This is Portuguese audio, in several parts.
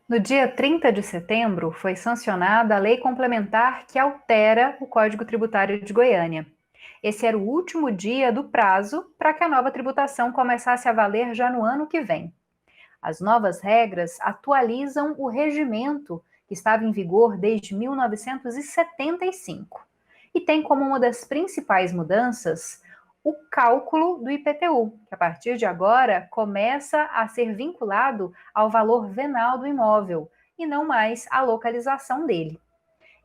No dia 30 de setembro, foi sancionada a lei complementar que altera o Código Tributário de Goiânia. Esse era o último dia do prazo para que a nova tributação começasse a valer já no ano que vem. As novas regras atualizam o regimento que estava em vigor desde 1975 e tem como uma das principais mudanças o cálculo do IPTU, que a partir de agora começa a ser vinculado ao valor venal do imóvel e não mais à localização dele.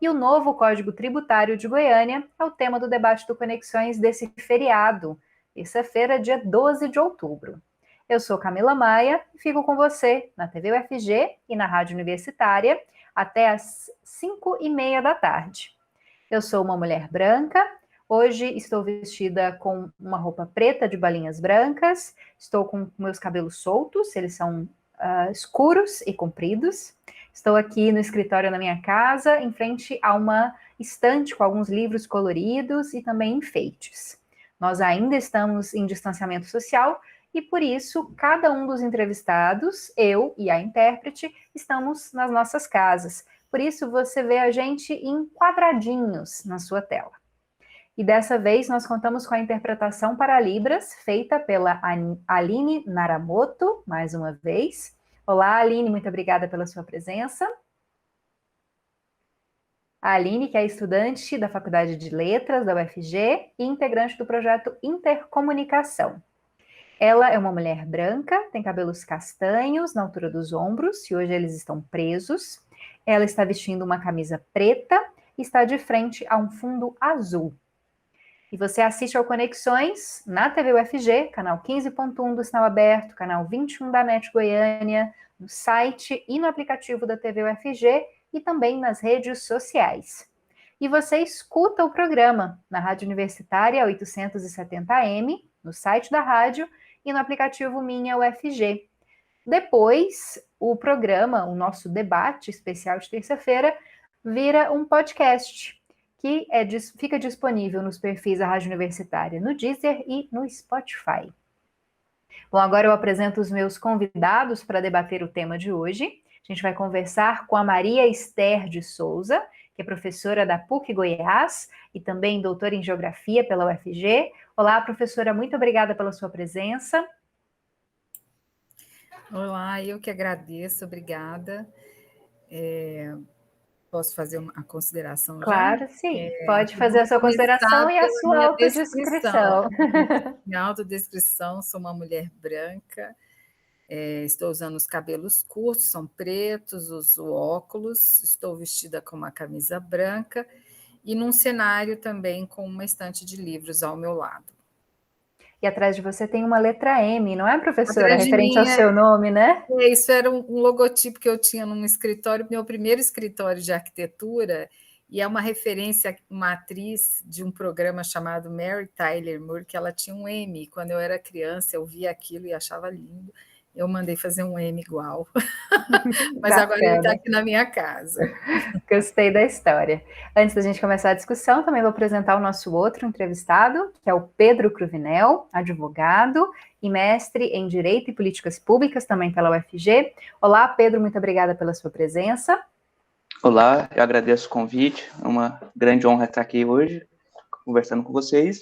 E o novo Código Tributário de Goiânia é o tema do debate do Conexões desse feriado, terça-feira, dia 12 de outubro. Eu sou Camila Maia e fico com você na TV UFG e na Rádio Universitária até às 5h30 da tarde. Eu sou uma mulher branca, hoje estou vestida com uma roupa preta de balinhas brancas, estou com meus cabelos soltos, eles são escuros e compridos. Estou aqui no escritório na minha casa, em frente a uma estante com alguns livros coloridos e também enfeites. Nós ainda estamos em distanciamento social e, por isso, cada um dos entrevistados, eu e a intérprete, estamos nas nossas casas. Por isso, você vê a gente em quadradinhos na sua tela. E dessa vez nós contamos com a interpretação para Libras, feita pela Aline Naramoto, mais uma vez. Olá, Aline, muito obrigada pela sua presença. A Aline, que é estudante da Faculdade de Letras da UFG e integrante do projeto Intercomunicação. Ela é uma mulher branca, tem cabelos castanhos na altura dos ombros, e hoje eles estão presos. Ela está vestindo uma camisa preta e está de frente a um fundo azul. E você assiste ao Conexões na TV UFG, canal 15.1 do Sinal Aberto, canal 21 da NET Goiânia, no site e no aplicativo da TV UFG e também nas redes sociais. E você escuta o programa na Rádio Universitária 870M, no site da rádio e no aplicativo Minha UFG. Depois, o programa, o nosso debate especial de terça-feira, vira um podcast que fica disponível nos perfis da Rádio Universitária, no Deezer e no Spotify. Bom, agora eu apresento os meus convidados para debater o tema de hoje. A gente vai conversar com a Maria Esther de Souza, que é professora da PUC Goiás e também doutora em Geografia pela UFG. Olá, professora, muito obrigada pela sua presença. Olá, eu que agradeço, obrigada. Posso fazer uma consideração já? Claro, sim. Pode fazer a sua consideração e a sua minha autodescrição. Minha autodescrição, sou uma mulher branca, estou usando os cabelos curtos, são pretos, uso óculos, estou vestida com uma camisa branca e num cenário também com uma estante de livros ao meu lado. E atrás de você tem uma letra M, não é, professora? Atrás de Referente mim ao seu nome, né? Isso era um logotipo que eu tinha num escritório, meu primeiro escritório de arquitetura, e é uma referência, uma atriz de um programa chamado Mary Tyler Moore, que ela tinha um M. Quando eu era criança, eu via aquilo e achava lindo. Eu mandei fazer um M igual. Mas agora ele está aqui na minha casa. Gostei da história. Antes da gente começar a discussão, também vou apresentar o nosso outro entrevistado, que é o Pedro Cruvinel, advogado e mestre em Direito e Políticas Públicas, também pela UFG. Olá, Pedro, muito obrigada pela sua presença. Olá, eu agradeço o convite, é uma grande honra estar aqui hoje, conversando com vocês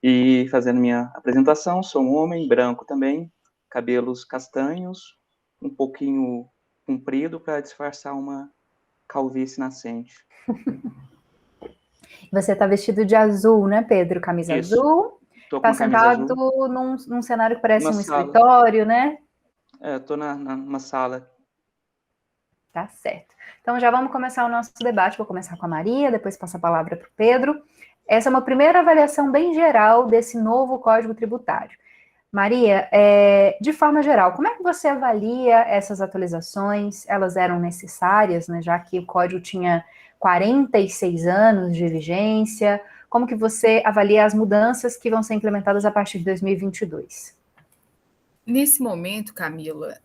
e fazendo minha apresentação. Sou um homem branco também, cabelos castanhos, um pouquinho comprido para disfarçar uma calvície nascente. Você está vestido de azul, né, Pedro? Camisa Isso. azul. Está sentado num cenário que parece um escritório, né? Estou numa sala. Tá certo. Então já vamos começar o nosso debate. Vou começar com a Maria, depois passo a palavra para o Pedro. Essa é uma primeira avaliação bem geral desse novo Código Tributário. Maria, de forma geral, como é que você avalia essas atualizações? Elas eram necessárias, né, já que o código tinha 46 anos de vigência. Como que você avalia as mudanças que vão ser implementadas a partir de 2022? Nesse momento, Camila,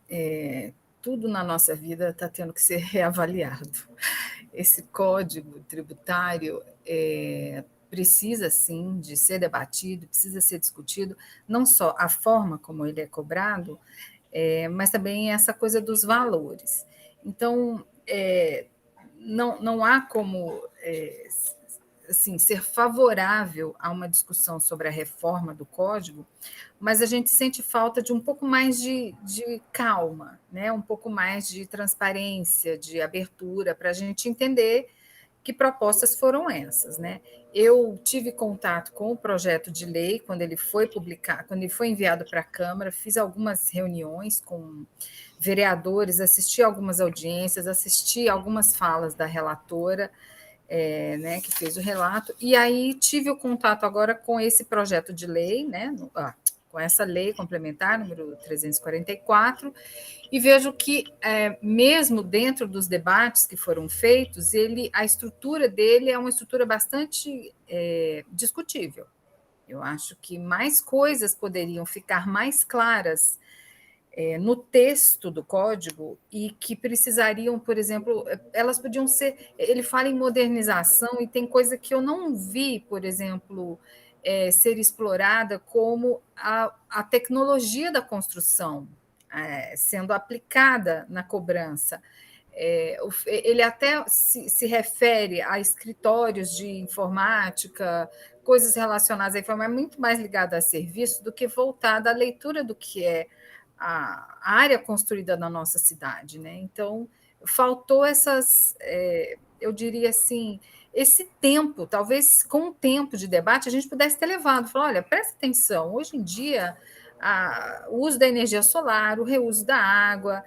tudo na nossa vida está tendo que ser reavaliado. Esse código tributário precisa, sim, de ser debatido, precisa ser discutido, não só a forma como ele é cobrado, mas também essa coisa dos valores. Então, não há como assim, ser favorável a uma discussão sobre a reforma do Código, mas a gente sente falta de um pouco mais de calma, né? Um pouco mais de transparência, de abertura, para a gente entender que propostas foram essas, né? Eu tive contato com o projeto de lei quando ele foi publicado, quando ele foi enviado para a Câmara, fiz algumas reuniões com vereadores, assisti algumas audiências, assisti algumas falas da relatora, né, que fez o relato, e aí tive o contato agora com esse projeto de lei, né, com essa lei complementar, número 344, e vejo que, mesmo dentro dos debates que foram feitos, a estrutura dele é uma estrutura bastante discutível. Eu acho que mais coisas poderiam ficar mais claras no texto do código e que precisariam, por exemplo, elas podiam ser. Ele fala em modernização e tem coisa que eu não vi, por exemplo, ser explorada como a tecnologia da construção sendo aplicada na cobrança. Ele até se refere a escritórios de informática, coisas relacionadas à informática, muito mais ligada a serviço do que voltada à leitura do que é a área construída na nossa cidade, né? Então, faltou eu diria assim, esse tempo, talvez com o tempo de debate a gente pudesse ter levado, falar, olha, presta atenção, hoje em dia o uso da energia solar, o reuso da água,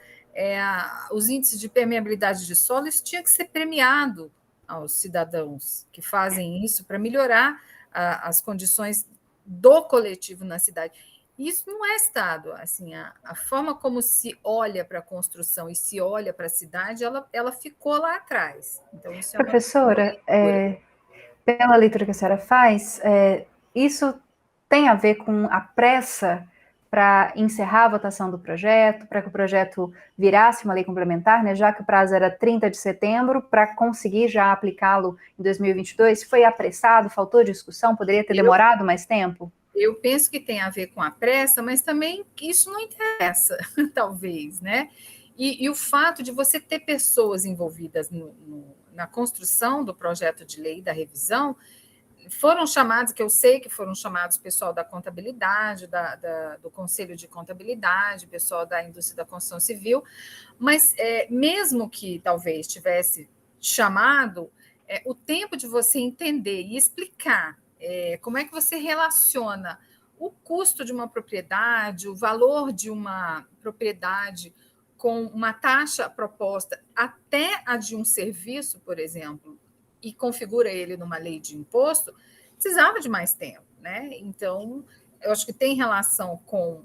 os índices de permeabilidade de solo, isso tinha que ser premiado aos cidadãos que fazem isso para melhorar as condições do coletivo na cidade. Isso não é Estado. Assim, a forma como se olha para a construção e se olha para a cidade, ela ficou lá atrás. Então, isso é Professora, pela leitura que a senhora faz, isso tem a ver com a pressa para encerrar a votação do projeto, para que o projeto virasse uma lei complementar, né, já que o prazo era 30 de setembro, para conseguir já aplicá-lo em 2022? Foi apressado, faltou discussão, poderia ter demorado mais tempo? Eu penso que tem a ver com a pressa, mas também isso não interessa, talvez, né? E o fato de você ter pessoas envolvidas na construção do projeto de lei, da revisão, foram chamados, que eu sei que foram chamados pessoal da contabilidade, do Conselho de Contabilidade, pessoal da indústria da construção civil, mas mesmo que talvez tivesse chamado, o tempo de você entender e explicar como é que você relaciona o custo de uma propriedade, o valor de uma propriedade com uma taxa proposta até a de um serviço, por exemplo, e configura ele numa lei de imposto, precisava de mais tempo, né? Então, eu acho que tem relação com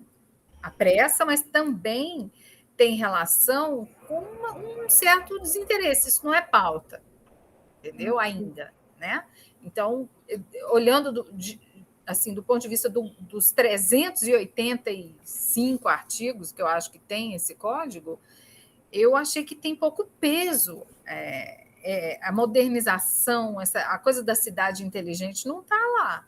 a pressa, mas também tem relação com um certo desinteresse. Isso não é pauta, entendeu? Ainda, né? Então, olhando assim, do ponto de vista dos 385 artigos que eu acho que tem esse código, eu achei que tem pouco peso. A modernização, a coisa da cidade inteligente não está lá.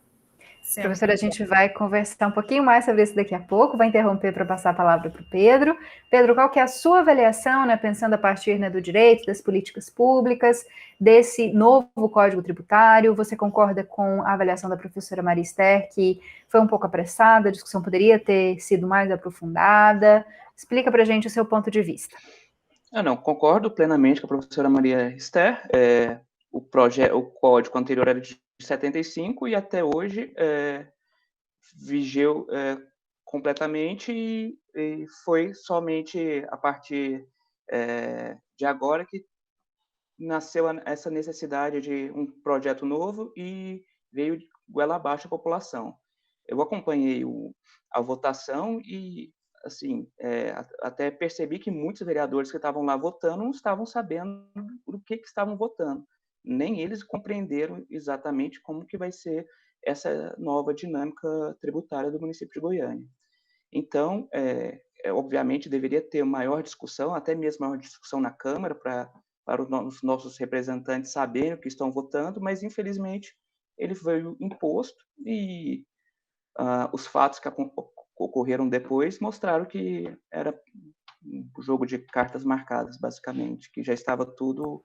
Professora, a gente vai conversar um pouquinho mais sobre isso daqui a pouco, vai interromper para passar a palavra para o Pedro. Pedro, qual que é a sua avaliação, né, pensando a partir, né, do direito, das políticas públicas, desse novo Código Tributário? Você concorda com a avaliação da professora Maria Esther, que foi um pouco apressada, a discussão poderia ter sido mais aprofundada? Explica para a gente o seu ponto de vista. Não, concordo plenamente com a professora Maria Esther. O código anterior era de 75 e até hoje vigeu completamente e foi somente a partir de agora que nasceu essa necessidade de um projeto novo e veio goela abaixo a população. Eu acompanhei a votação e assim, até percebi que muitos vereadores que estavam lá votando não estavam sabendo do que estavam votando. Nem eles compreenderam exatamente como que vai ser essa nova dinâmica tributária do município de Goiânia. Então, obviamente, deveria ter maior discussão, até mesmo maior discussão na Câmara, para os nossos representantes saberem o que estão votando, mas, infelizmente, ele veio imposto e os fatos que ocorreram depois mostraram que era jogo de cartas marcadas, basicamente, que já estava tudo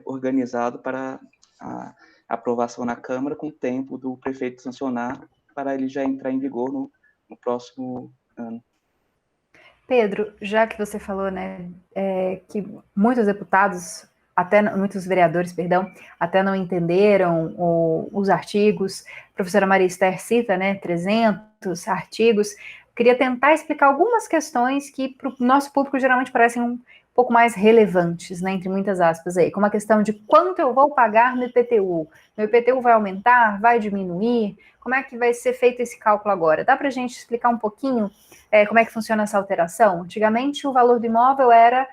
organizado para a aprovação na Câmara, com o tempo do prefeito sancionar, para ele já entrar em vigor no próximo ano. Pedro, já que você falou, né, que muitos deputados, muitos vereadores, perdão, até não entenderam os artigos, a professora Maria Esther cita, né, 300 artigos, queria tentar explicar algumas questões que para o nosso público geralmente parecem um pouco mais relevantes, né, entre muitas aspas aí, como a questão de quanto eu vou pagar no IPTU. Meu IPTU vai aumentar, vai diminuir? Como é que vai ser feito esse cálculo agora? Dá para a gente explicar um pouquinho como é que funciona essa alteração? Antigamente, o valor do imóvel era,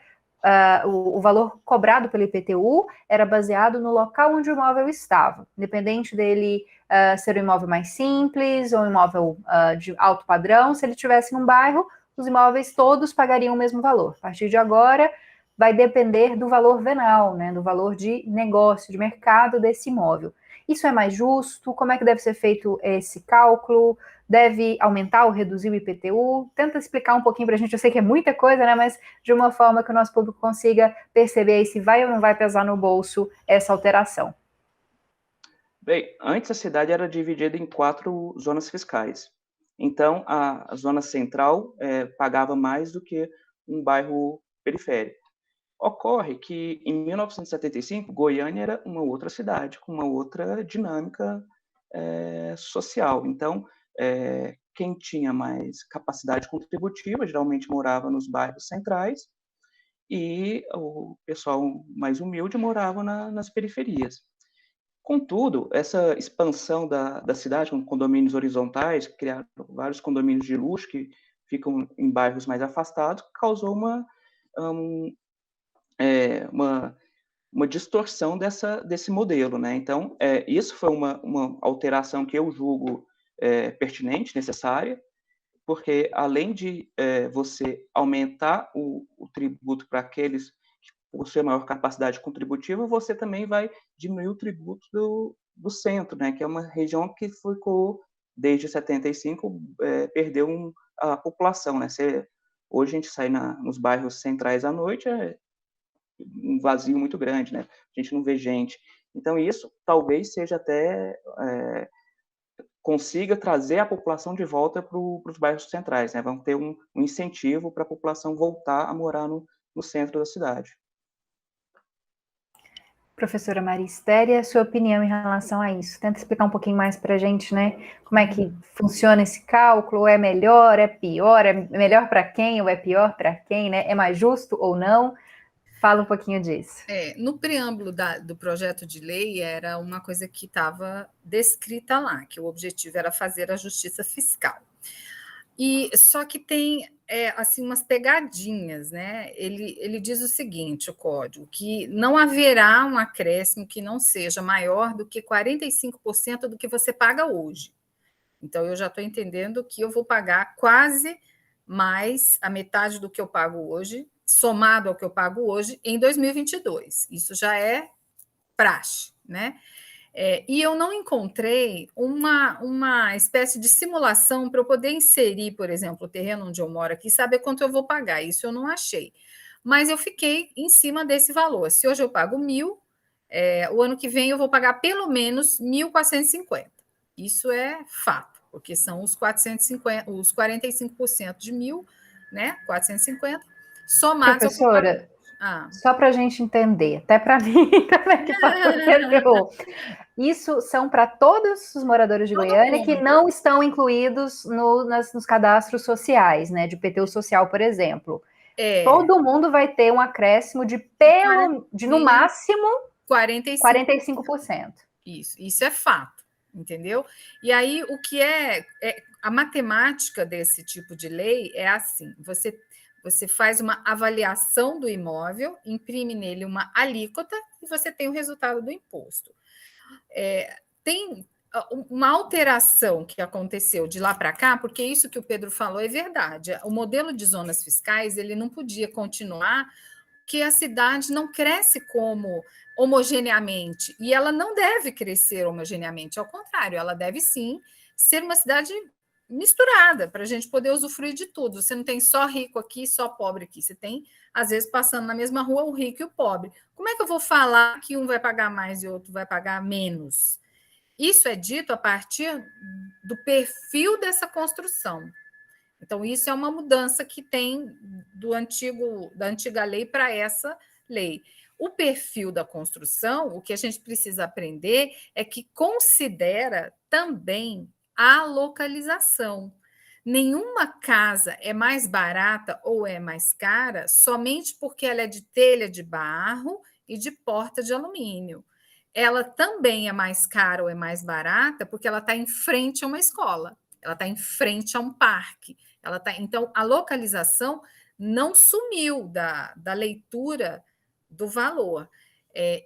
o valor cobrado pelo IPTU era baseado no local onde o imóvel estava, independente dele ser um imóvel mais simples ou um imóvel de alto padrão. Se ele estivesse num bairro, os imóveis todos pagariam o mesmo valor. A partir de agora, vai depender do valor venal, né, do valor de negócio, de mercado desse imóvel. Isso é mais justo? Como é que deve ser feito esse cálculo? Deve aumentar ou reduzir o IPTU? Tenta explicar um pouquinho para a gente, eu sei que é muita coisa, né, mas de uma forma que o nosso público consiga perceber aí se vai ou não vai pesar no bolso essa alteração. Bem, antes a cidade era dividida em 4 zonas fiscais. Então, a zona central pagava mais do que um bairro periférico. Ocorre que, em 1975, Goiânia era uma outra cidade, com uma outra dinâmica social. Então, quem tinha mais capacidade contributiva geralmente morava nos bairros centrais e o pessoal mais humilde morava nas periferias. Contudo, essa expansão da cidade com condomínios horizontais, criaram vários condomínios de luxo que ficam em bairros mais afastados, causou uma distorção desse modelo, né? Então, isso foi uma alteração que eu julgo pertinente, necessária, porque além de você aumentar o tributo para aqueles que possuem maior capacidade contributiva, você também vai diminuir o tributo do centro, né? Que é uma região que ficou, desde 75, perdeu a população, né? Hoje a gente sai nos bairros centrais à noite, um vazio muito grande, né? A gente não vê gente. Então, isso talvez seja até consiga trazer a população de volta para os bairros centrais, né? Vamos ter um incentivo para a população voltar a morar no centro da cidade. Professora Maria Esther, a sua opinião em relação a isso? Tenta explicar um pouquinho mais para a gente, né? Como é que funciona esse cálculo? É melhor, é pior? É melhor para quem ou é pior para quem, né? É mais justo ou não? Fala um pouquinho disso. No preâmbulo do projeto de lei era uma coisa que estava descrita lá, que o objetivo era fazer a justiça fiscal. E só que tem assim umas pegadinhas, né? Ele diz o seguinte, o código, que não haverá um acréscimo que não seja maior do que 45% do que você paga hoje. Então, eu já estou entendendo que eu vou pagar quase mais a metade do que eu pago hoje, somado ao que eu pago hoje, em 2022. Isso já é praxe, né? E eu não encontrei uma espécie de simulação para eu poder inserir, por exemplo, o terreno onde eu moro aqui, saber quanto eu vou pagar. Isso eu não achei. Mas eu fiquei em cima desse valor. Se hoje eu pago 1.000, o ano que vem eu vou pagar pelo menos 1.450. Isso é fato, porque são os 450, os 45% de 1.000, né? 450, somados Professora, só para a gente entender, até para mim também que aconteceu. Isso são para todos os moradores de Goiânia que não estão incluídos nos cadastros sociais, né? De IPTU social, por exemplo. Todo mundo vai ter um acréscimo de no máximo 45%. Isso é fato, entendeu? E aí o que a matemática desse tipo de lei é assim: você faz uma avaliação do imóvel, imprime nele uma alíquota e você tem o resultado do imposto. Tem uma alteração que aconteceu de lá para cá, porque isso que o Pedro falou é verdade. O modelo de zonas fiscais ele não podia continuar, porque a cidade não cresce como homogeneamente, e ela não deve crescer homogeneamente, ao contrário, ela deve sim ser uma cidade misturada, para a gente poder usufruir de tudo. Você não tem só rico aqui, só pobre aqui. Você tem, às vezes, passando na mesma rua, o rico e o pobre. Como é que eu vou falar que um vai pagar mais e o outro vai pagar menos? Isso é dito a partir do perfil dessa construção. Então, isso é uma mudança que tem da antiga lei para essa lei. O perfil da construção, o que a gente precisa aprender é que considera também a localização. Nenhuma casa é mais barata ou é mais cara somente porque ela é de telha de barro e de porta de alumínio. Ela também é mais cara ou é mais barata porque ela está em frente a uma escola, ela está em frente a um parque. Então, a localização não sumiu da leitura do valor.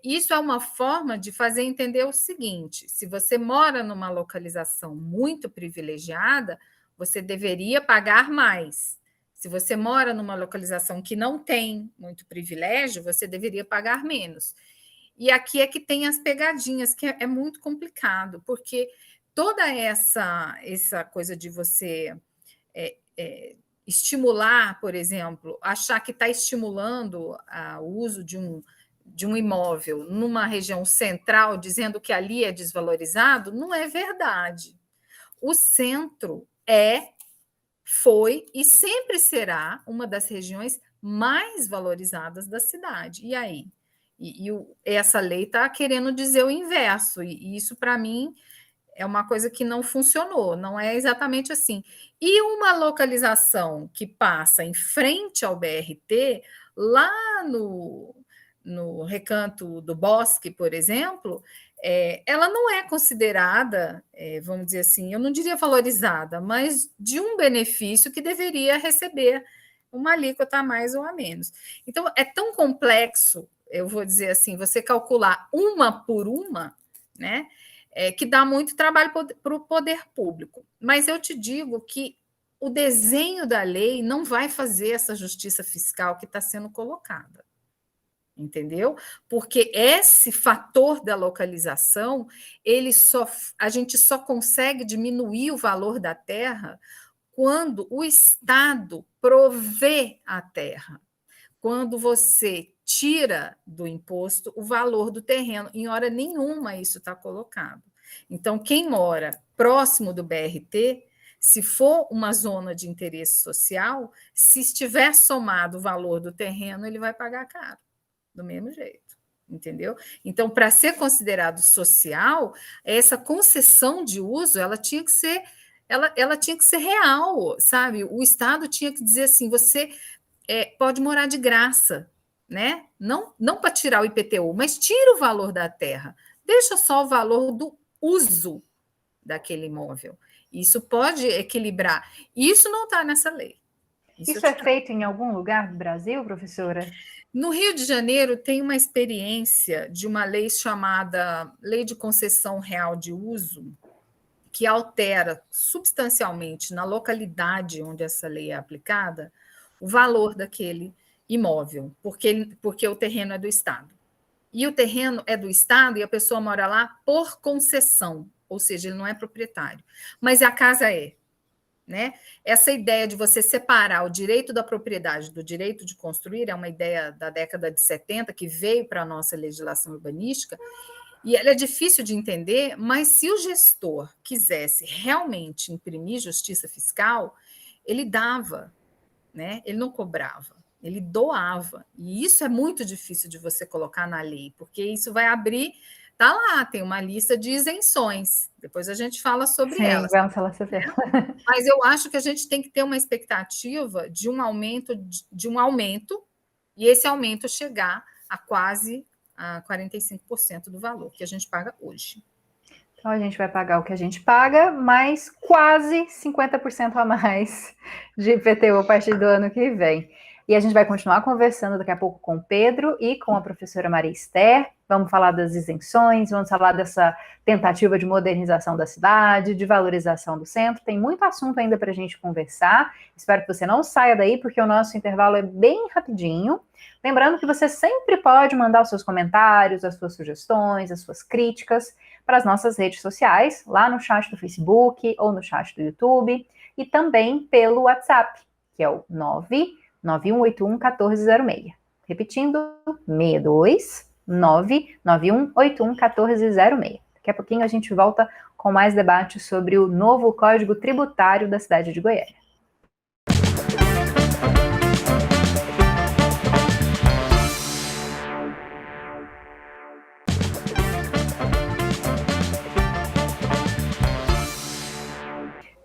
Isso é uma forma de fazer entender o seguinte: se você mora numa localização muito privilegiada, você deveria pagar mais. Se você mora numa localização que não tem muito privilégio, você deveria pagar menos. E aqui é que tem as pegadinhas, que é muito complicado, porque toda essa coisa de você estimular, por exemplo, achar que está estimulando o uso de um imóvel numa região central, dizendo que ali é desvalorizado, não é verdade. O centro foi e sempre será uma das regiões mais valorizadas da cidade. E aí? Essa lei está querendo dizer o inverso, e isso, para mim, é uma coisa que não funcionou, não é exatamente assim. E uma localização que passa em frente ao BRT, lá no Recanto do Bosque, por exemplo, ela não é considerada, vamos dizer assim, eu não diria valorizada, mas de um benefício que deveria receber uma alíquota a mais ou a menos. Então, é tão complexo, eu vou dizer assim, você calcular uma por uma, né? Que dá muito trabalho para o poder público. Mas eu te digo que o desenho da lei não vai fazer essa justiça fiscal que está sendo colocada. Entendeu? Porque esse fator da localização, a gente só consegue diminuir o valor da terra quando o Estado provê a terra. Quando você tira do imposto o valor do terreno, em hora nenhuma isso está colocado. Então, quem mora próximo do BRT, se for uma zona de interesse social, se estiver somado o valor do terreno, ele vai pagar caro, do mesmo jeito, entendeu? Então, para ser considerado social, essa concessão de uso, ela tinha que ser real, sabe? O Estado tinha que dizer assim, você pode morar de graça, né? Não para tirar o IPTU, mas tira o valor da terra, deixa só o valor do uso daquele imóvel. Isso pode equilibrar. Isso não está nessa lei. Isso é feito em algum lugar do Brasil, professora? No Rio de Janeiro tem uma experiência de uma lei chamada Lei de Concessão Real de Uso, que altera substancialmente na localidade onde essa lei é aplicada o valor daquele imóvel, porque o terreno é do Estado. E o terreno é do Estado e a pessoa mora lá por concessão, ou seja, ele não é proprietário. Mas a casa é. Né? Essa ideia de você separar o direito da propriedade do direito de construir é uma ideia da década de 70 que veio para a nossa legislação urbanística, e ela é difícil de entender, mas se o gestor quisesse realmente imprimir justiça fiscal, ele dava, né? Ele não cobrava, ele doava. E isso é muito difícil de você colocar na lei, porque isso vai abrir. Está lá, tem uma lista de isenções. Depois a gente fala sobre elas. Vamos falar sobre ela. Mas eu acho que a gente tem que ter uma expectativa de um aumento, e esse aumento chegar a quase 45% do valor que a gente paga hoje. Então, a gente vai pagar o que a gente paga, mais quase 50% a mais de IPTU a partir do ano que vem. E a gente vai continuar conversando daqui a pouco com o Pedro e com a professora Maria Esther. Vamos falar das isenções, vamos falar dessa tentativa de modernização da cidade, de valorização do centro. Tem muito assunto ainda para a gente conversar. Espero que você não saia daí, porque o nosso intervalo é bem rapidinho. Lembrando que você sempre pode mandar os seus comentários, as suas sugestões, as suas críticas para as nossas redes sociais, lá no chat do Facebook ou no chat do YouTube, e também pelo WhatsApp, que é o 991811406. Repetindo, 62991811406. Daqui a pouquinho a gente volta com mais debate sobre o novo Código Tributário da cidade de Goiânia.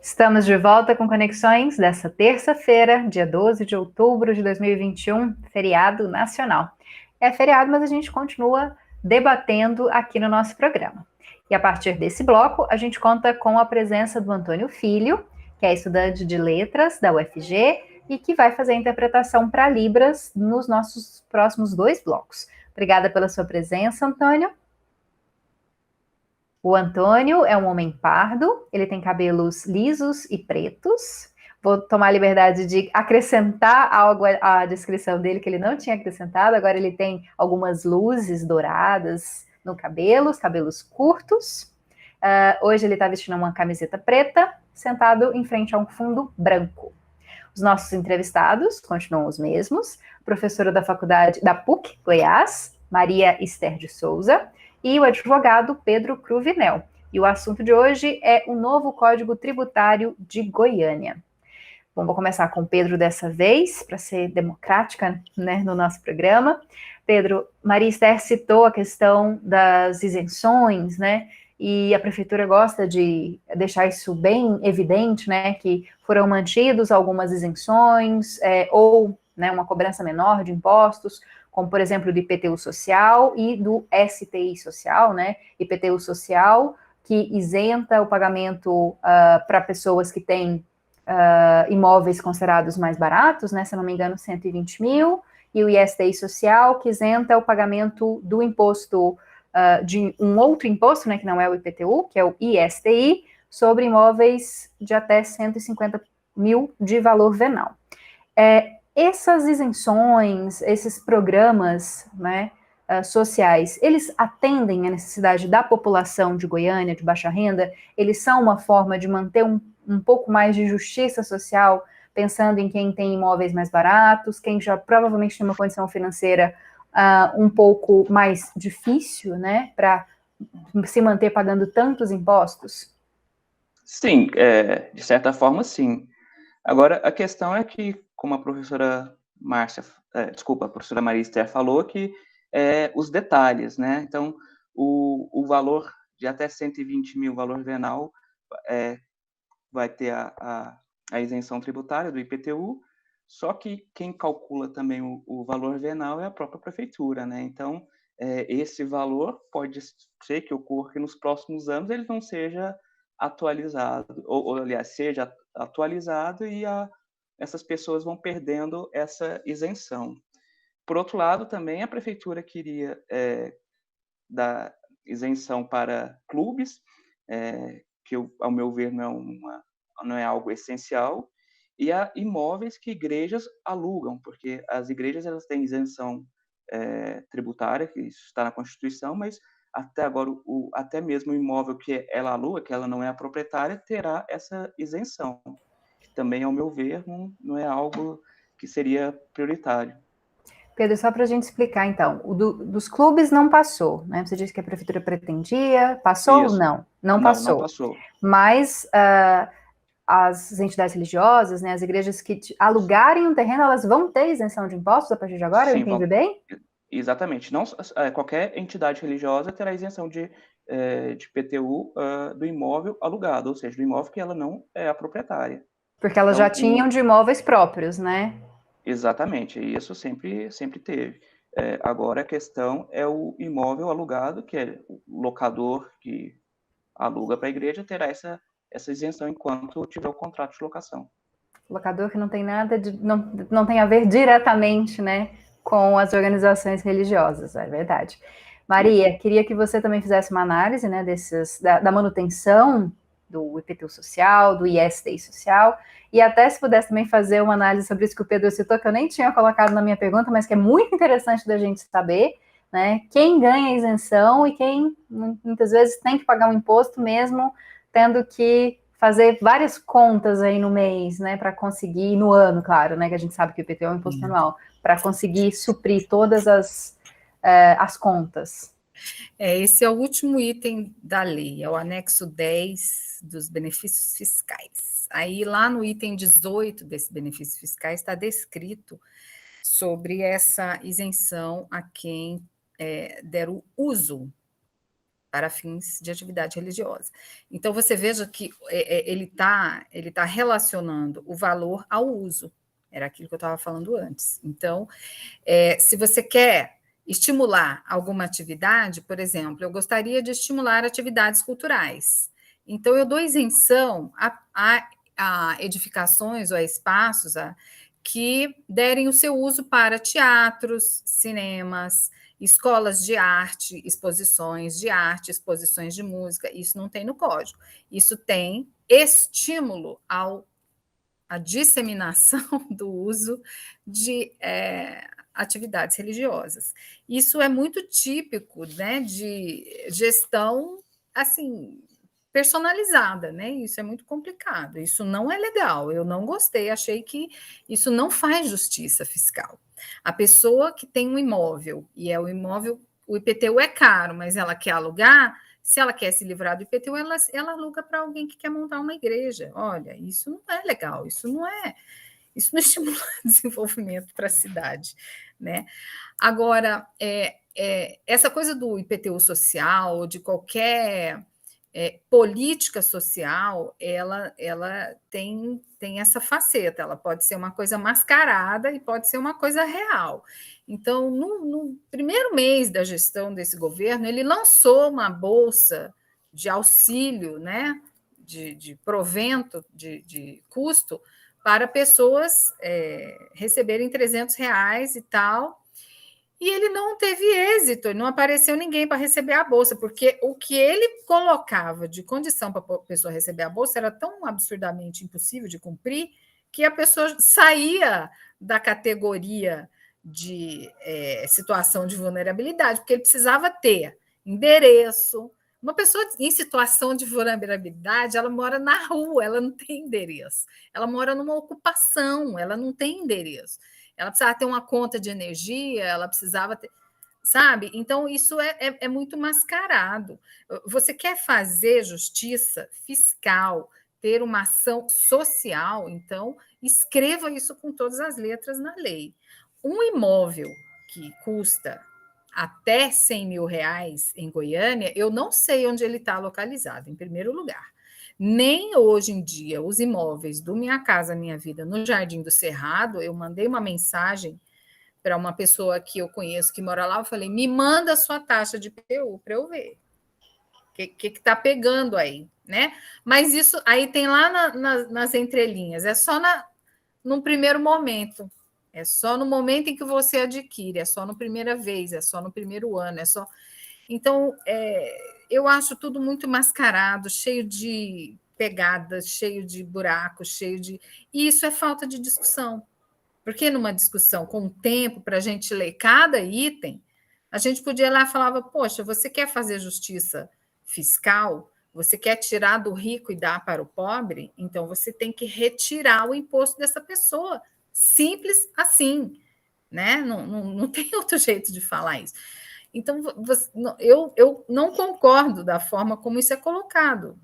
Estamos de volta com Conexões dessa terça-feira, dia 12 de outubro de 2021, feriado nacional. É feriado, mas a gente continua debatendo aqui no nosso programa. E a partir desse bloco, a gente conta com a presença do Antônio Filho, que é estudante de letras da UFG e que vai fazer a interpretação para Libras nos nossos próximos 2 blocos. Obrigada pela sua presença, Antônio. O Antônio é um homem pardo, ele tem cabelos lisos e pretos. Vou tomar a liberdade de acrescentar algo à descrição dele que ele não tinha acrescentado. Agora ele tem algumas luzes douradas no cabelo, os cabelos curtos. Hoje ele está vestindo uma camiseta preta, sentado em frente a um fundo branco. Os nossos entrevistados continuam os mesmos. Professora da faculdade da PUC, Goiás, Maria Esther de Souza, e o advogado Pedro Cruvinel. E o assunto de hoje é o novo Código Tributário de Goiânia. Bom, vou começar com o Pedro dessa vez, para ser democrática, né, no nosso programa. Pedro, Maria Esther citou a questão das isenções, né, e a prefeitura gosta de deixar isso bem evidente, né, que foram mantidos algumas isenções, ou, né, uma cobrança menor de impostos, como, por exemplo, do IPTU social e do STI social, né? IPTU social, que isenta o pagamento para pessoas que têm imóveis considerados mais baratos, né? Se não me engano, 120 mil, e o ISTI social, que isenta o pagamento do imposto, de um outro imposto, né? Que não é o IPTU, que é o ISTI, sobre imóveis de até 150 mil de valor venal. Essas isenções, esses programas, né, sociais, eles atendem à necessidade da população de Goiânia, de baixa renda? Eles são uma forma de manter um pouco mais de justiça social, pensando em quem tem imóveis mais baratos, quem já provavelmente tem uma condição financeira um pouco mais difícil, né, para se manter pagando tantos impostos? Sim, de certa forma, sim. Agora, a questão é que, como a professora a professora Maria Esther falou, que os detalhes, né? Então, o valor de até 120 mil, valor venal, vai ter a isenção tributária do IPTU, só que quem calcula também o valor venal é a própria prefeitura, né? Então, esse valor pode ser que ocorra que nos próximos anos ele não seja atualizado, ou aliás, seja atualizado e essas pessoas vão perdendo essa isenção. Por outro lado, também a prefeitura queria dar isenção para clubes, que ao meu ver não é algo essencial, e a imóveis que igrejas alugam, porque as igrejas elas têm isenção tributária, que isso está na Constituição, mas até agora até mesmo o imóvel que ela aluga, que ela não é a proprietária, terá essa isenção, que também, ao meu ver, não é algo que seria prioritário. Pedro, só para a gente explicar, então, dos clubes não passou, né? Você disse que a prefeitura pretendia, passou? Isso. Não passou. Não passou. Mas as entidades religiosas, né, as igrejas que alugarem um terreno, elas vão ter isenção de impostos a partir de agora? Sim, eu entendi bem? Exatamente. Não, qualquer entidade religiosa terá isenção de PTU do imóvel alugado, ou seja, do imóvel que ela não é a proprietária. Porque elas então, já tinham de imóveis próprios, né? Exatamente, e isso sempre teve. Agora a questão é o imóvel alugado, que é o locador que aluga para a igreja, terá essa isenção enquanto tiver o contrato de locação. Locador que não tem nada não tem a ver diretamente, né, com as organizações religiosas, é verdade. Maria, queria que você também fizesse uma análise, né, da manutenção do IPTU social, do ISDI social, e até se pudesse também fazer uma análise sobre isso que o Pedro citou, que eu nem tinha colocado na minha pergunta, mas que é muito interessante da gente saber, né, quem ganha isenção e quem muitas vezes tem que pagar um imposto mesmo tendo que fazer várias contas aí no mês, né, para conseguir, no ano, claro, né, que a gente sabe que o IPTU é um imposto anual, para conseguir suprir todas as contas. Esse é o último item da lei, é o anexo 10 dos benefícios fiscais. Aí, lá no item 18 desses benefícios fiscais, está descrito sobre essa isenção a quem der o uso para fins de atividade religiosa. Então, você veja que ele tá relacionando o valor ao uso, era aquilo que eu estava falando antes. Então, se você quer estimular alguma atividade, por exemplo, eu gostaria de estimular atividades culturais. Então, eu dou isenção a edificações ou a espaços que derem o seu uso para teatros, cinemas, escolas de arte, exposições de arte, exposições de música. Isso não tem no código. Isso tem estímulo à disseminação do uso de atividades religiosas. Isso é muito típico, né, de gestão assim personalizada, né? Isso é muito complicado. Isso não é legal. Eu não gostei, achei que isso não faz justiça fiscal. A pessoa que tem um imóvel e o imóvel, o IPTU é caro, mas ela quer alugar, se ela quer se livrar do IPTU, ela aluga para alguém que quer montar uma igreja. Olha, isso não é legal, isso não estimula desenvolvimento para a cidade, né? Agora, essa coisa do IPTU social, de qualquer política social, ela tem essa faceta, ela pode ser uma coisa mascarada e pode ser uma coisa real. Então, no primeiro mês da gestão desse governo, ele lançou uma bolsa de auxílio, né, de provento, de custo, para pessoas receberem R$300 e tal, e ele não teve êxito, não apareceu ninguém para receber a bolsa, porque o que ele colocava de condição para a pessoa receber a bolsa era tão absurdamente impossível de cumprir que a pessoa saía da categoria de situação de vulnerabilidade, porque ele precisava ter endereço. Uma pessoa em situação de vulnerabilidade, ela mora na rua, ela não tem endereço. Ela mora numa ocupação, ela não tem endereço. Ela precisava ter uma conta de energia, ela precisava ter, sabe? Então, isso é muito mascarado. Você quer fazer justiça fiscal, ter uma ação social, então escreva isso com todas as letras na lei. Um imóvel que custa até R$100 mil em Goiânia, eu não sei onde ele está localizado, em primeiro lugar. Nem hoje em dia, os imóveis do Minha Casa Minha Vida no Jardim do Cerrado, eu mandei uma mensagem para uma pessoa que eu conheço que mora lá, eu falei, me manda a sua taxa de IPTU para eu ver. O que está pegando aí, né? Mas isso aí tem lá nas entrelinhas, é só num primeiro momento. É só no momento em que você adquire, é só na primeira vez, é só no primeiro ano, é só. Então, eu acho tudo muito mascarado, cheio de pegadas, cheio de buracos, cheio de. E isso é falta de discussão. Porque numa discussão com tempo para a gente ler cada item, a gente podia ir lá e falava: poxa, você quer fazer justiça fiscal? Você quer tirar do rico e dar para o pobre? Então você tem que retirar o imposto dessa pessoa. Simples assim, né? Não tem outro jeito de falar isso. Então, eu não concordo da forma como isso é colocado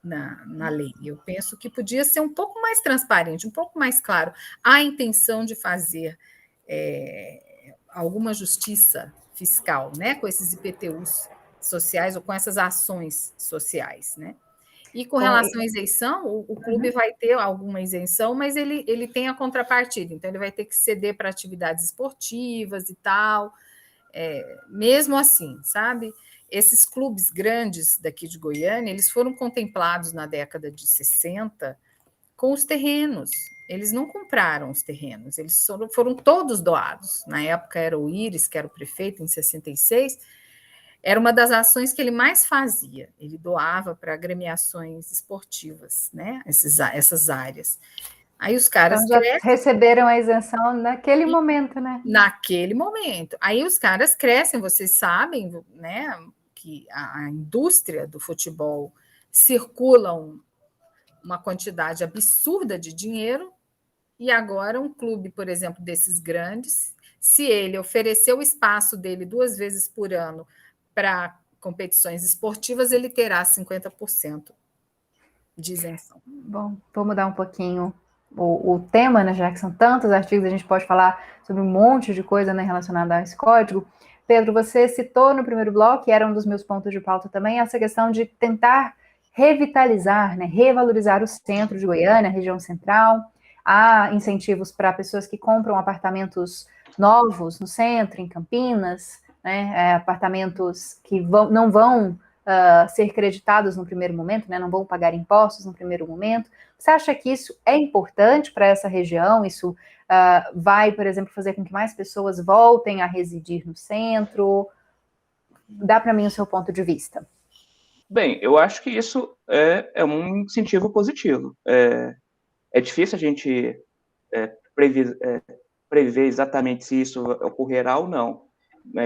na lei. Eu penso que podia ser um pouco mais transparente, um pouco mais claro a intenção de fazer alguma justiça fiscal, né, com esses IPTUs sociais ou com essas ações sociais, né? E com relação à isenção, o clube vai ter alguma isenção, mas ele tem a contrapartida, então ele vai ter que ceder para atividades esportivas e tal, mesmo assim, sabe? Esses clubes grandes daqui de Goiânia, eles foram contemplados na década de 60 com os terrenos. eles não compraram os terrenos, eles foram todos doados. Na época era o Íris, que era o prefeito, em 66, era uma das ações que ele mais fazia. Ele doava para agremiações esportivas, né? Essas áreas. Aí os caras então já receberam a isenção naquele momento, né? Naquele momento. Aí os caras crescem, vocês sabem, né? Que a indústria do futebol circula uma quantidade absurda de dinheiro, e agora um clube, por exemplo, desses grandes, se ele oferecer o espaço dele 2 vezes por ano para competições esportivas, ele terá 50% de isenção. Bom, vou mudar um pouquinho o tema, né, já que são tantos artigos, a gente pode falar sobre um monte de coisa, né, relacionada a esse código. Pedro, você citou no primeiro bloco, e era um dos meus pontos de pauta também, essa questão de tentar revitalizar, né, revalorizar o centro de Goiânia, a região central. Há incentivos para pessoas que compram apartamentos novos no centro, em Campinas, né, apartamentos que não vão ser creditados no primeiro momento, né, não vão pagar impostos no primeiro momento. Você acha que isso é importante para essa região? Isso vai, por exemplo, fazer com que mais pessoas voltem a residir no centro? Dá para mim o seu ponto de vista. Bem, eu acho que isso é um incentivo positivo. É difícil a gente prever exatamente se isso ocorrerá ou não,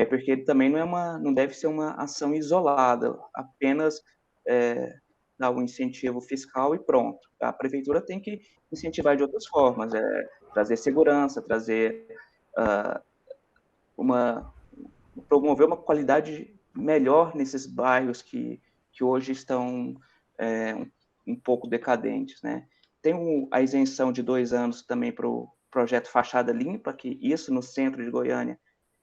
porque também não deve ser uma ação isolada, apenas dar um incentivo fiscal e pronto. A prefeitura tem que incentivar de outras formas, trazer segurança, promover uma qualidade melhor nesses bairros que hoje estão um pouco decadentes, né? Tem a isenção de 2 anos também para o projeto Fachada Limpa, que isso no centro de Goiânia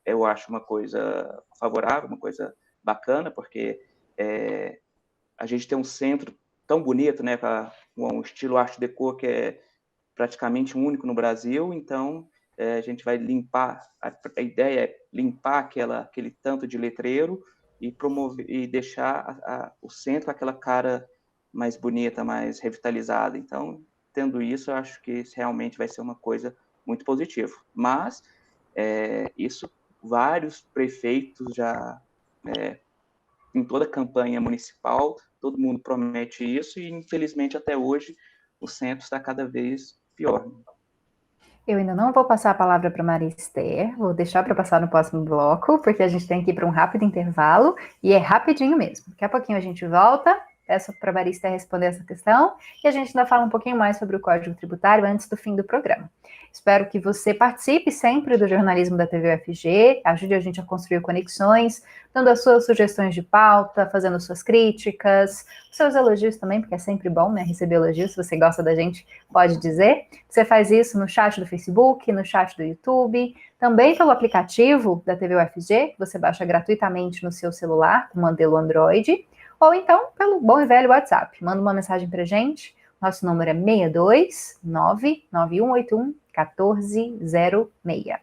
eu acho uma coisa favorável, uma coisa bacana, porque a gente tem um centro tão bonito, né, com um estilo Art Deco que é praticamente único no Brasil, então a gente vai limpar, a ideia é limpar aquele tanto de letreiro e promover e deixar o centro com aquela cara mais bonita, mais revitalizada. Então, tendo isso, eu acho que isso realmente vai ser uma coisa muito positiva. Mas isso vários prefeitos já em toda a campanha municipal, todo mundo promete isso e, infelizmente, até hoje, o centro está cada vez pior. Eu ainda não vou passar a palavra para Maria Esther, vou deixar para passar no próximo bloco, porque a gente tem que ir para um rápido intervalo, e é rapidinho mesmo. Daqui a pouquinho a gente volta, peço para a Maria Esther responder essa questão, e a gente ainda fala um pouquinho mais sobre o Código Tributário antes do fim do programa. Espero que você participe sempre do jornalismo da TV UFG, ajude a gente a construir conexões, dando as suas sugestões de pauta, fazendo suas críticas, seus elogios também, porque é sempre bom, né, receber elogios. Se você gosta da gente, pode dizer. Você faz isso no chat do Facebook, no chat do YouTube, também pelo aplicativo da TV UFG, que você baixa gratuitamente no seu celular, com modelo Android, ou então pelo bom e velho WhatsApp. Manda uma mensagem pra gente. Nosso número é 62 99181 1406.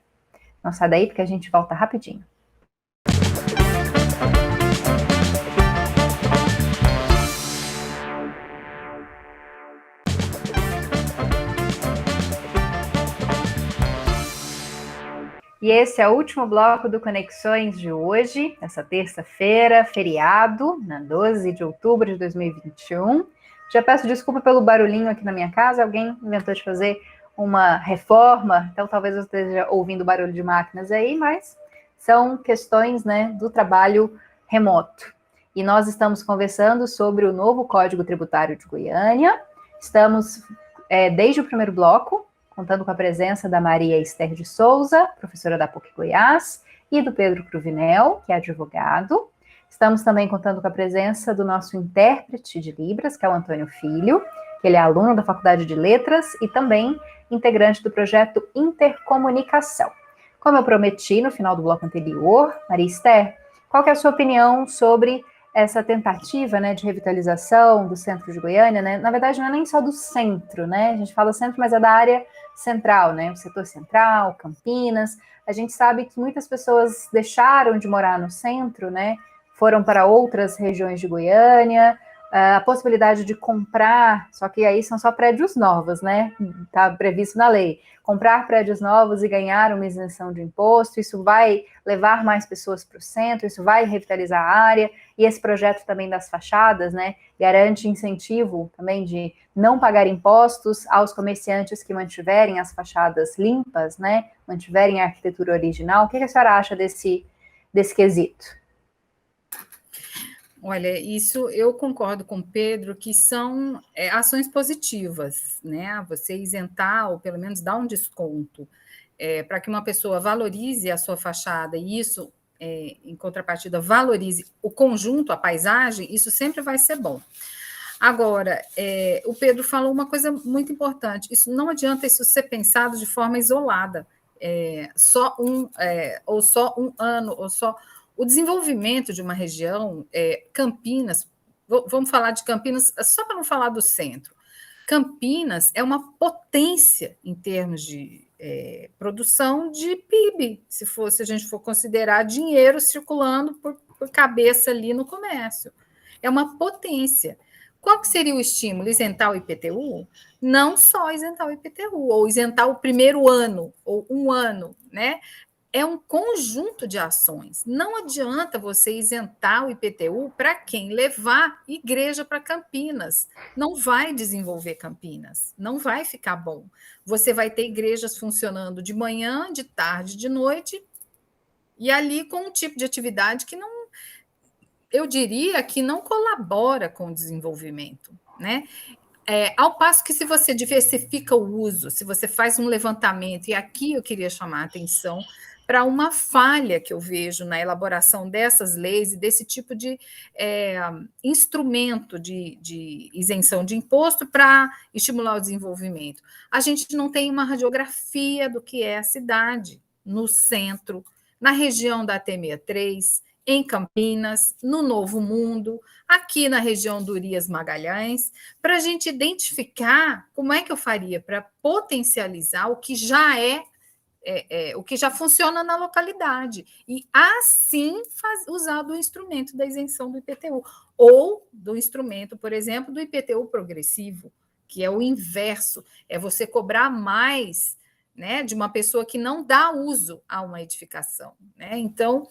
Não sai daí porque a gente volta rapidinho. E esse é o último bloco do Conexões de hoje, essa terça-feira, feriado, na 12 de outubro de 2021. Já peço desculpa pelo barulhinho aqui na minha casa, alguém inventou de fazer uma reforma, então talvez eu esteja ouvindo barulho de máquinas aí, mas são questões, né, do trabalho remoto. E nós estamos conversando sobre o novo Código Tributário de Goiânia. Estamos, desde o primeiro bloco, contando com a presença da Maria Esther de Souza, professora da PUC Goiás, e do Pedro Cruvinel, que é advogado. Estamos também contando com a presença do nosso intérprete de Libras, que é o Antônio Filho, que ele é aluno da Faculdade de Letras e também integrante do projeto Intercomunicação. Como eu prometi no final do bloco anterior, Maria Esther, qual que é a sua opinião sobre essa tentativa, né, de revitalização do centro de Goiânia, né? Na verdade, não é nem só do centro, né? A gente fala centro, mas é da área central, né? O setor central, Campinas. A gente sabe que muitas pessoas deixaram de morar no centro, né? Foram para outras regiões de Goiânia, a possibilidade de comprar, só que aí são só prédios novos, né? Está previsto na lei. Comprar prédios novos e ganhar uma isenção de imposto, isso vai levar mais pessoas para o centro, isso vai revitalizar a área, e esse projeto também das fachadas, né, garante incentivo também de não pagar impostos aos comerciantes que mantiverem as fachadas limpas, né, mantiverem a arquitetura original. O que a senhora acha desse quesito? Olha, isso eu concordo com o Pedro, que são ações positivas, né? Você isentar, ou pelo menos dar um desconto, para que uma pessoa valorize a sua fachada, e isso, em contrapartida, valorize o conjunto, a paisagem, isso sempre vai ser bom. Agora, o Pedro falou uma coisa muito importante: isso não adianta isso ser pensado de forma isolada, ou só um ano, ou só. O desenvolvimento de uma região, Campinas, vamos falar de Campinas, só para não falar do centro. Campinas é uma potência em termos de produção de PIB, se a gente for considerar dinheiro circulando por cabeça ali no comércio. É uma potência. Qual que seria o estímulo? Isentar o IPTU? Não só isentar o IPTU, ou isentar o primeiro ano, ou um ano, né? É um conjunto de ações. Não adianta você isentar o IPTU para quem levar igreja para Campinas. Não vai desenvolver Campinas, não vai ficar bom. Você vai ter igrejas funcionando de manhã, de tarde, de noite, e ali com um tipo de atividade que não, eu diria que não colabora com o desenvolvimento, né? Ao passo que, se você diversifica o uso, se você faz um levantamento, e aqui eu queria chamar a atenção para uma falha que eu vejo na elaboração dessas leis e desse tipo de instrumento de isenção de imposto para estimular o desenvolvimento. A gente não tem uma radiografia do que é a cidade no centro, na região da T63, em Campinas, no Novo Mundo, aqui na região do Urias Magalhães, para a gente identificar como é que eu faria para potencializar o que já o que já funciona na localidade, e assim usar do instrumento da isenção do IPTU, ou do instrumento, por exemplo, do IPTU progressivo, que é o inverso, é você cobrar mais, né, de uma pessoa que não dá uso a uma edificação, né? Então,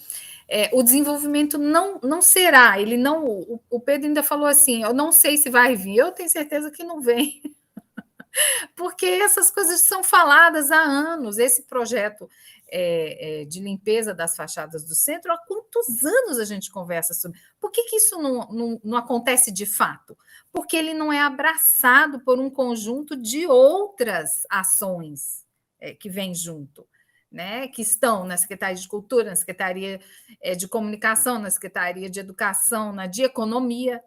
o desenvolvimento não será, ele não. O Pedro ainda falou assim: eu não sei se vai vir, eu tenho certeza que não vem, porque essas coisas são faladas há anos. Esse projeto de limpeza das fachadas do centro, há quantos anos a gente conversa sobre? Por que isso não acontece de fato? Porque ele não é abraçado por um conjunto de outras ações que vêm junto, né? Que estão na Secretaria de Cultura, na Secretaria de Comunicação, na Secretaria de Educação, na de Economia,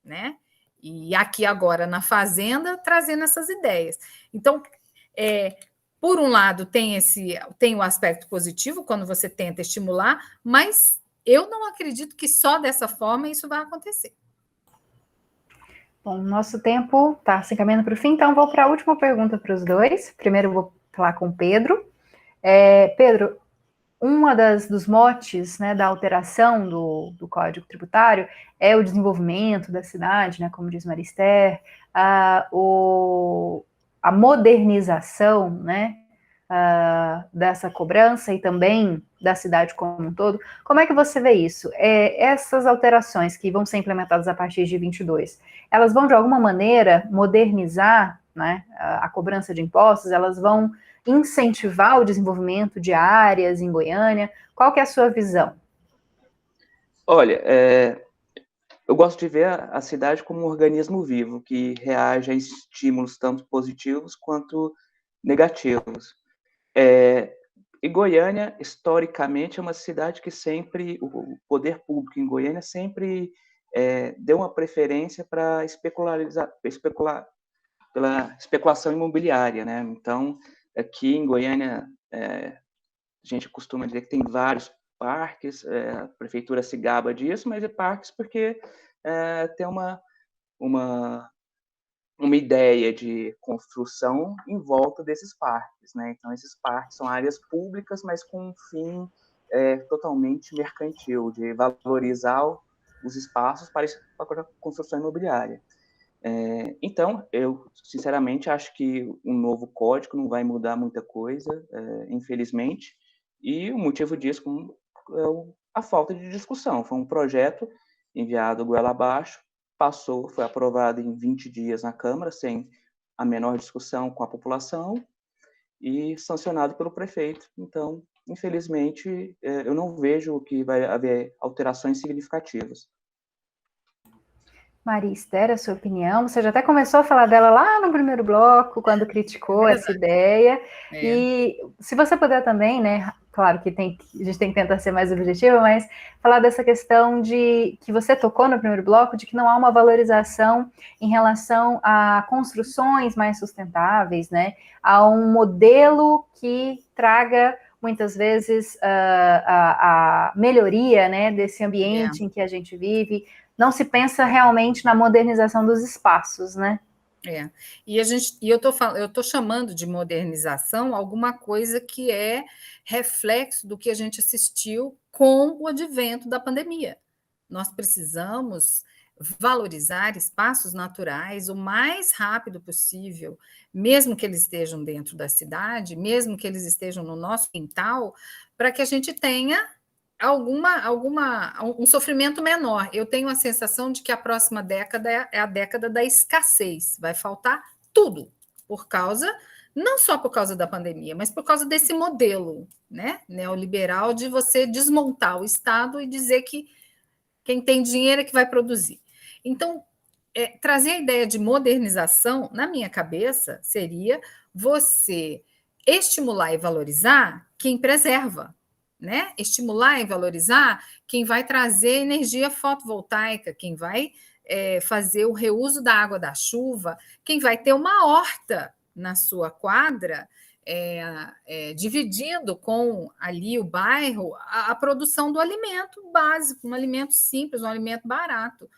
né? E aqui agora na Fazenda, trazendo essas ideias. Então, por um lado, tem o aspecto positivo quando você tenta estimular, mas eu não acredito que só dessa forma isso vai acontecer. Bom, nosso tempo está se encaminhando para o fim, então vou para a última pergunta para os dois. Primeiro vou falar com o Pedro. Pedro, uma dos motes, né, da alteração do Código Tributário é o desenvolvimento da cidade, né, como diz Marister, a modernização, né, dessa cobrança e também da cidade como um todo. Como é que você vê isso? Essas alterações que vão ser implementadas a partir de 22, elas vão de alguma maneira modernizar, né, a cobrança de impostos? Elas vão incentivar o desenvolvimento de áreas em Goiânia? Qual que é a sua visão? Olha, eu gosto de ver a cidade como um organismo vivo, que reage a estímulos tanto positivos quanto negativos. E Goiânia, historicamente, é uma cidade que sempre, o poder público em Goiânia sempre deu uma preferência para pela especulação imobiliária, né? Então, aqui em Goiânia, a gente costuma dizer que tem vários parques, a prefeitura se gaba disso, mas é parques porque tem uma ideia de construção em volta desses parques, né? Então, esses parques são áreas públicas, mas com um fim totalmente mercantil, de valorizar os espaços para a construção imobiliária. Então, eu, sinceramente, acho que um novo código não vai mudar muita coisa, infelizmente, e o motivo disso é a falta de discussão. Foi um projeto enviado goela abaixo, foi aprovado em 20 dias na Câmara, sem a menor discussão com a população, e sancionado pelo prefeito. Então, infelizmente, eu não vejo que vai haver alterações significativas. Maria Esther, a sua opinião? Você já até começou a falar dela lá no primeiro bloco, quando criticou essa ideia. E se você puder também, né? Claro que a gente tem que tentar ser mais objetiva, mas falar dessa questão de que você tocou no primeiro bloco, de que não há uma valorização em relação a construções mais sustentáveis, né? A um modelo que traga muitas vezes a melhoria, né, desse ambiente em que a gente vive. Não se pensa realmente na modernização dos espaços, né? E eu estou chamando de modernização alguma coisa que é reflexo do que a gente assistiu com o advento da pandemia. Nós precisamos valorizar espaços naturais o mais rápido possível, mesmo que eles estejam dentro da cidade, mesmo que eles estejam no nosso quintal, para que a gente tenha um sofrimento menor. Eu tenho a sensação de que a próxima década é a década da escassez. Vai faltar tudo, não só por causa da pandemia, mas por causa desse modelo, né, neoliberal de você desmontar o Estado e dizer que quem tem dinheiro é que vai produzir. Então, trazer a ideia de modernização, na minha cabeça, seria você estimular e valorizar quem preserva, né? Estimular e valorizar quem vai trazer energia fotovoltaica, quem vai fazer o reuso da água da chuva, quem vai ter uma horta na sua quadra, dividindo com ali o bairro a produção do alimento básico, um alimento simples, um alimento barato.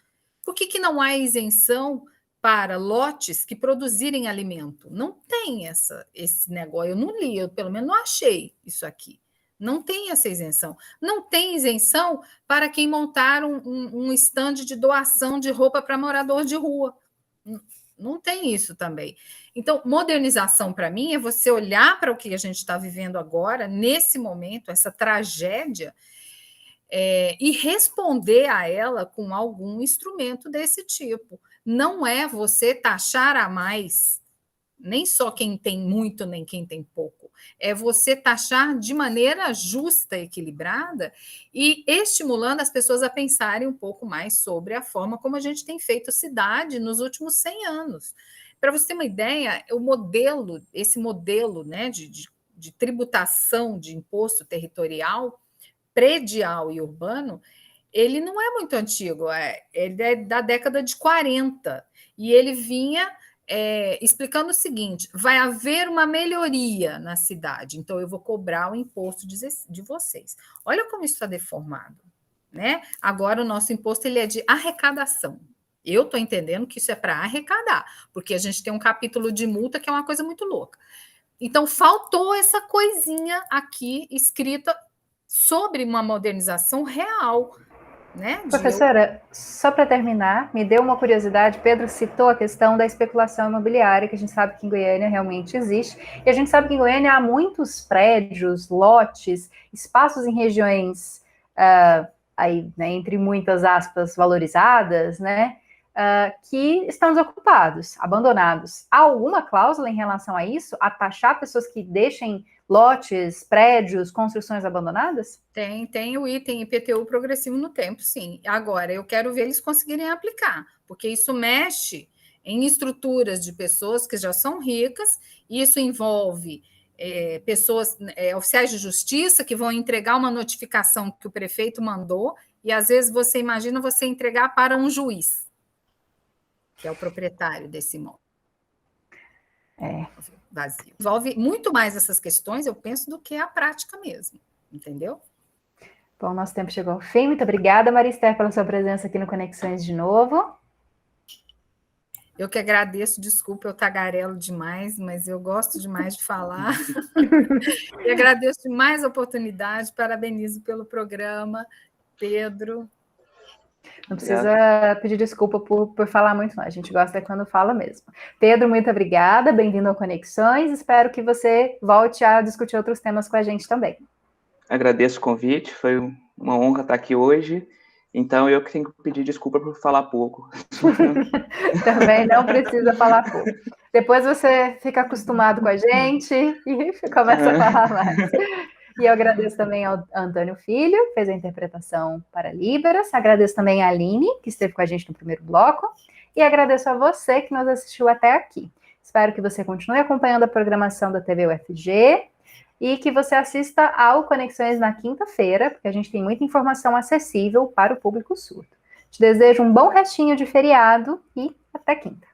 Por que não há isenção para lotes que produzirem alimento? Não tem esse negócio, eu não li, eu pelo menos não achei isso aqui. Não tem essa isenção. Não tem isenção para quem montar um estande de doação de roupa para morador de rua. Não tem isso também. Então, modernização, para mim, é você olhar para o que a gente está vivendo agora, nesse momento, essa tragédia, e responder a ela com algum instrumento desse tipo. Não é você taxar a mais, nem só quem tem muito, nem quem tem pouco. É você taxar de maneira justa, equilibrada e estimulando as pessoas a pensarem um pouco mais sobre a forma como a gente tem feito cidade nos últimos 100 anos. Para você ter uma ideia, esse modelo, né, de tributação de imposto territorial, predial e urbano, ele não é muito antigo, ele é da década de 40, e ele vinha explicando o seguinte: vai haver uma melhoria na cidade, então eu vou cobrar o imposto de vocês. Olha como isso está deformado, né? Agora o nosso imposto ele é de arrecadação. Eu estou entendendo que isso é para arrecadar, porque a gente tem um capítulo de multa que é uma coisa muito louca. Então, faltou essa coisinha aqui escrita sobre uma modernização real, né? Professora, só para terminar, me deu uma curiosidade. Pedro citou a questão da especulação imobiliária, que a gente sabe que em Goiânia realmente existe, e a gente sabe que em Goiânia há muitos prédios, lotes, espaços em regiões aí, né, entre muitas aspas, valorizadas, né, que estão desocupados, abandonados. Há alguma cláusula em relação a isso? A taxar pessoas que deixem lotes, prédios, construções abandonadas? Tem o item IPTU progressivo no tempo, sim. Agora, eu quero ver eles conseguirem aplicar, porque isso mexe em estruturas de pessoas que já são ricas, e isso envolve pessoas, oficiais de justiça, que vão entregar uma notificação que o prefeito mandou, e às vezes você imagina você entregar para um juiz, que é o proprietário desse imóvel. Vazio. Envolve muito mais essas questões, eu penso, do que a prática mesmo, entendeu? Bom, nosso tempo chegou ao fim. Muito obrigada, Maria Esther, pela sua presença aqui no Conexões de novo. Eu que agradeço, desculpa, eu tagarelo demais, mas eu gosto demais de falar. E agradeço demais a oportunidade, parabenizo pelo programa, Pedro. Não precisa pedir desculpa por falar muito, não. A gente gosta quando fala mesmo. Pedro, muito obrigada. Bem-vindo ao Conexões. Espero que você volte a discutir outros temas com a gente também. Agradeço o convite. Foi uma honra estar aqui hoje. Então, eu que tenho que pedir desculpa por falar pouco. Também não precisa falar pouco. Depois você fica acostumado com a gente e começa a falar mais. E eu agradeço também ao Antônio Filho, que fez a interpretação para Líberas. Agradeço também a Aline, que esteve com a gente no primeiro bloco. E agradeço a você que nos assistiu até aqui. Espero que você continue acompanhando a programação da TV UFG e que você assista ao Conexões na quinta-feira, porque a gente tem muita informação acessível para o público surdo. Te desejo um bom restinho de feriado e até quinta.